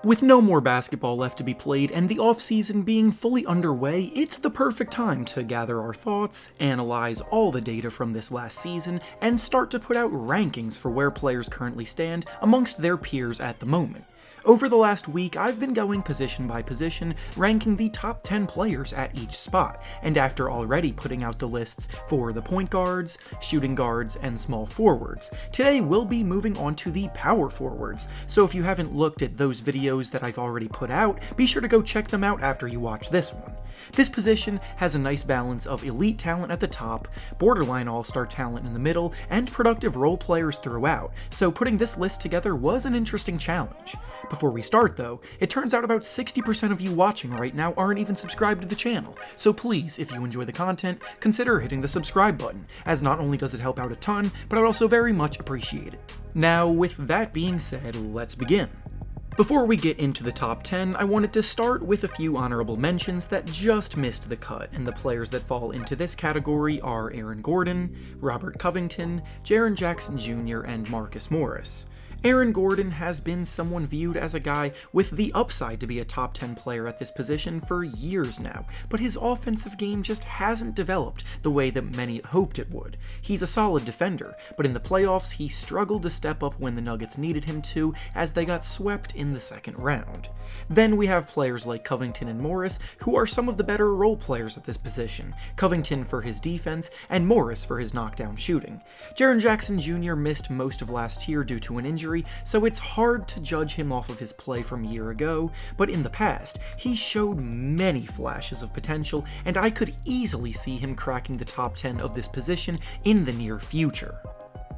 With no more basketball left to be played and the offseason being fully underway, it's the perfect time to gather our thoughts, analyze all the data from this last season, and start to put out rankings for where players currently stand amongst their peers at the moment. Over the last week, I've been going position by position, ranking the top 10 players at each spot, and after already putting out the lists for the point guards, shooting guards, and small forwards, today we'll be moving on to the power forwards, so if you haven't looked at those videos that I've already put out, be sure to go check them out after you watch this one. This position has a nice balance of elite talent at the top, borderline all-star talent in the middle, and productive role players throughout, so putting this list together was an interesting challenge. Before we start though, it turns out about 60% of you watching right now aren't even subscribed to the channel, so please, if you enjoy the content, consider hitting the subscribe button, as not only does it help out a ton, but I'd also very much appreciate it. Now, with that being said, let's begin. Before we get into the top 10, I wanted to start with a few honorable mentions that just missed the cut, and the players that fall into this category are Aaron Gordon, Robert Covington, Jaren Jackson Jr., and Marcus Morris. Aaron Gordon has been someone viewed as a guy with the upside to be a top 10 player at this position for years now, but his offensive game just hasn't developed the way that many hoped it would. He's a solid defender, but in the playoffs he struggled to step up when the Nuggets needed him to, as they got swept in the second round. Then we have players like Covington and Morris, who are some of the better role players at this position, Covington for his defense, and Morris for his knockdown shooting. Jaren Jackson Jr. missed most of last year due to an injury, so it's hard to judge him off of his play from a year ago, but in the past, he showed many flashes of potential, and I could easily see him cracking the top 10 of this position in the near future.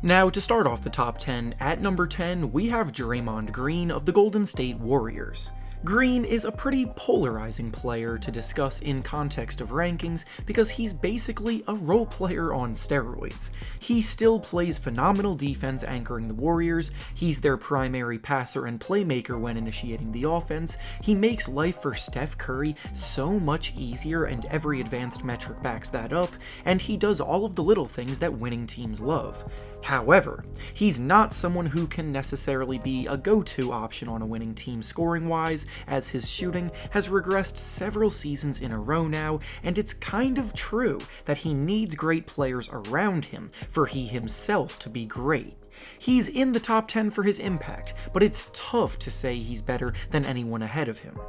Now, to start off the top 10, at number 10, we have Draymond Green of the Golden State Warriors. Green is a pretty polarizing player to discuss in context of rankings because he's basically a role player on steroids. He still plays phenomenal defense anchoring the Warriors, he's their primary passer and playmaker when initiating the offense, he makes life for Steph Curry so much easier and every advanced metric backs that up, and he does all of the little things that winning teams love. However, he's not someone who can necessarily be a go-to option on a winning team scoring-wise, as his shooting has regressed several seasons in a row now, and it's kind of true that he needs great players around him for he himself to be great. He's in the top 10 for his impact, but it's tough to say he's better than anyone ahead of him.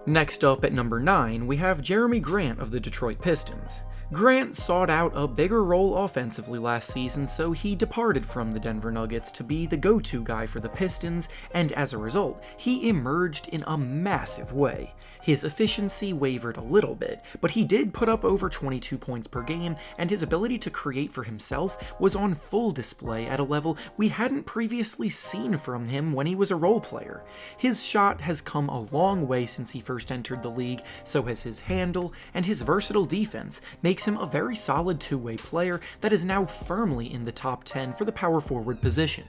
Next up at number 9, we have Jerami Grant of the Detroit Pistons. Grant sought out a bigger role offensively last season, so he departed from the Denver Nuggets to be the go-to guy for the Pistons, and as a result, he emerged in a massive way. His efficiency wavered a little bit, but he did put up over 22 points per game, and his ability to create for himself was on full display at a level we hadn't previously seen from him when he was a role player. His shot has come a long way since he first entered the league, so has his handle, and his versatile defense makes him a very solid two-way player that is now firmly in the top 10 for the power forward position.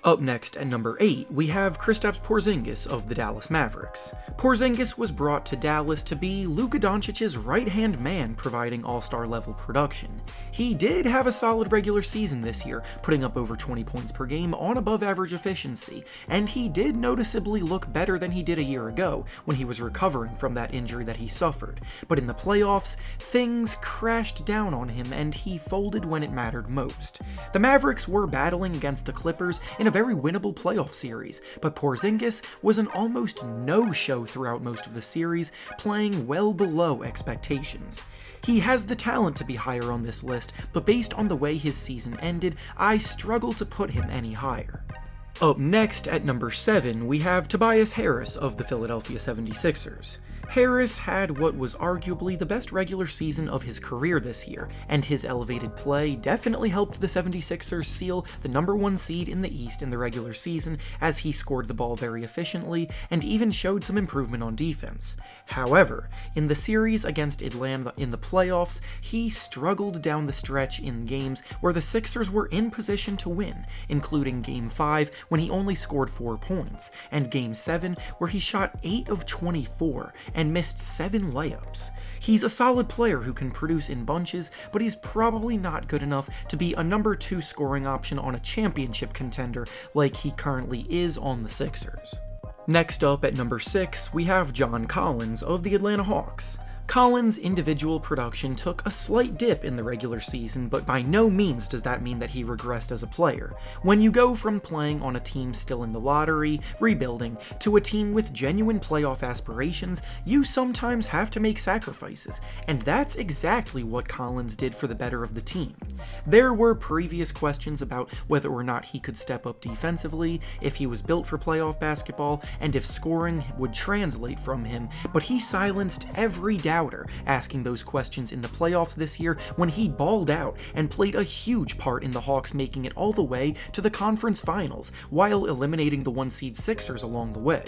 Up next at number 8, we have Kristaps Porzingis of the Dallas Mavericks. Porzingis was brought to Dallas to be Luka Doncic's right-hand man, providing all-star level production. He did have a solid regular season this year, putting up over 20 points per game on above-average efficiency, and he did noticeably look better than he did a year ago when he was recovering from that injury that he suffered. But in the playoffs, things crashed down on him and he folded when it mattered most. The Mavericks were battling against the Clippers in a very winnable playoff series, but Porzingis was an almost no-show throughout most of the series, playing well below expectations. He has the talent to be higher on this list, but based on the way his season ended, I struggle to put him any higher. Up next, at number 7, we have Tobias Harris of the Philadelphia 76ers. Harris had what was arguably the best regular season of his career this year, and his elevated play definitely helped the 76ers seal the number 1 seed in the East in the regular season, as he scored the ball very efficiently and even showed some improvement on defense. However, in the series against Atlanta in the playoffs, he struggled down the stretch in games where the Sixers were in position to win, including Game 5 when he only scored 4 points, and Game 7 where he shot 8 of 24 and missed 7 layups. He's a solid player who can produce in bunches, but he's probably not good enough to be a number 2 scoring option on a championship contender like he currently is on the Sixers. Next up at number 6, we have John Collins of the Atlanta Hawks. Collins' individual production took a slight dip in the regular season, but by no means does that mean that he regressed as a player. When you go from playing on a team still in the lottery, rebuilding, to a team with genuine playoff aspirations, you sometimes have to make sacrifices, and that's exactly what Collins did for the better of the team. There were previous questions about whether or not he could step up defensively, if he was built for playoff basketball, and if scoring would translate from him, but he silenced every doubter asking those questions in the playoffs this year when he balled out and played a huge part in the Hawks making it all the way to the conference finals, while eliminating the 1-seed Sixers along the way.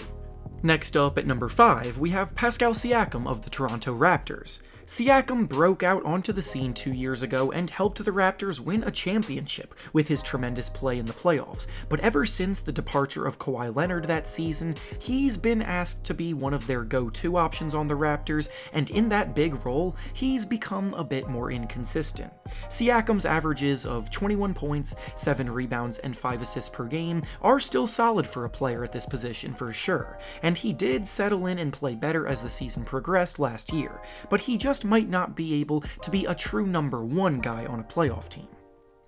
Next up at number 5, we have Pascal Siakam of the Toronto Raptors. Siakam broke out onto the scene 2 years ago and helped the Raptors win a championship with his tremendous play in the playoffs, but ever since the departure of Kawhi Leonard that season, he's been asked to be one of their go-to options on the Raptors, and in that big role, he's become a bit more inconsistent. Siakam's averages of 21 points, 7 rebounds, and 5 assists per game are still solid for a player at this position for sure, and he did settle in and play better as the season progressed last year, but he just might not be able to be a true number 1 guy on a playoff team.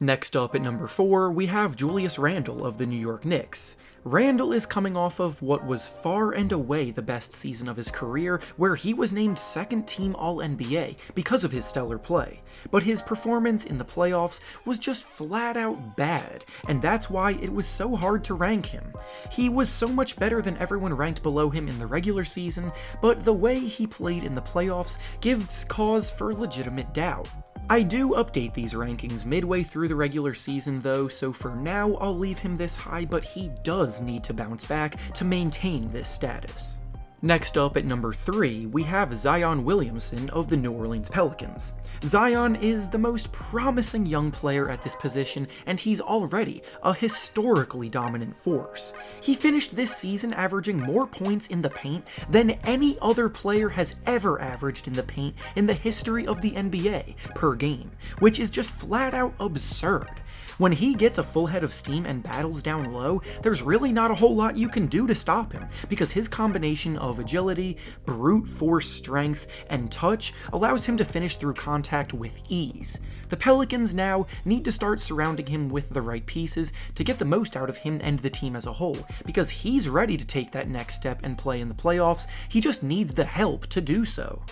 Next up at number 4, we have Julius Randle of the New York Knicks. Randle is coming off of what was far and away the best season of his career, where he was named second-team All-NBA because of his stellar play. But his performance in the playoffs was just flat-out bad, and that's why it was so hard to rank him. He was so much better than everyone ranked below him in the regular season, but the way he played in the playoffs gives cause for legitimate doubt. I do update these rankings midway through the regular season though, so for now I'll leave him this high, but he does need to bounce back to maintain this status. Next up at number 3, we have Zion Williamson of the New Orleans Pelicans. Zion is the most promising young player at this position, and he's already a historically dominant force. He finished this season averaging more points in the paint than any other player has ever averaged in the paint in the history of the NBA per game, which is just flat out absurd. When he gets a full head of steam and battles down low, there's really not a whole lot you can do to stop him, because his combination of agility, brute force strength, and touch allows him to finish through contact with ease. The Pelicans now need to start surrounding him with the right pieces to get the most out of him and the team as a whole, because he's ready to take that next step and play in the playoffs, he just needs the help to do so.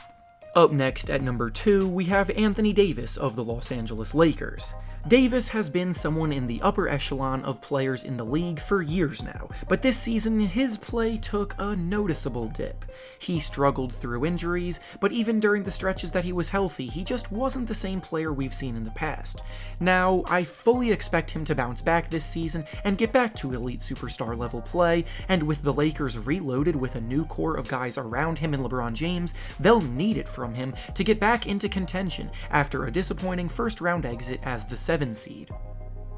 Up next at number 2, we have Anthony Davis of the Los Angeles Lakers. Davis has been someone in the upper echelon of players in the league for years now, but this season his play took a noticeable dip. He struggled through injuries, but even during the stretches that he was healthy, he just wasn't the same player we've seen in the past. Now, I fully expect him to bounce back this season and get back to elite superstar level play, and with the Lakers reloaded with a new core of guys around him and LeBron James, they'll need it from him to get back into contention after a disappointing first-round exit as the 7 seed.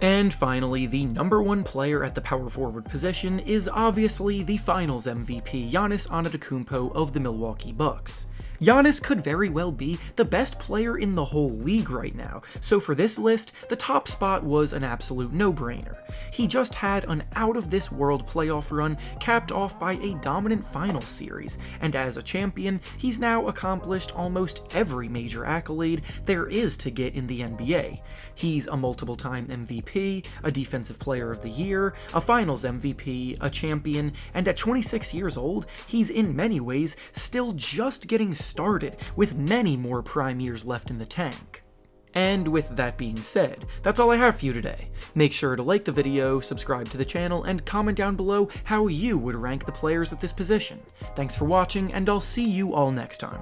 And finally, the number 1 player at the power forward position is obviously the Finals MVP Giannis Antetokounmpo of the Milwaukee Bucks. Giannis could very well be the best player in the whole league right now, so for this list, the top spot was an absolute no-brainer. He just had an out-of-this-world playoff run capped off by a dominant finals series, and as a champion, he's now accomplished almost every major accolade there is to get in the NBA. He's a multiple-time MVP, a Defensive Player of the Year, a Finals MVP, a champion, and at 26 years old, he's in many ways still just getting started, with many more prime years left in the tank. And with that being said, that's all I have for you today. Make sure to like the video, subscribe to the channel, and comment down below how you would rank the players at this position. Thanks for watching, and I'll see you all next time.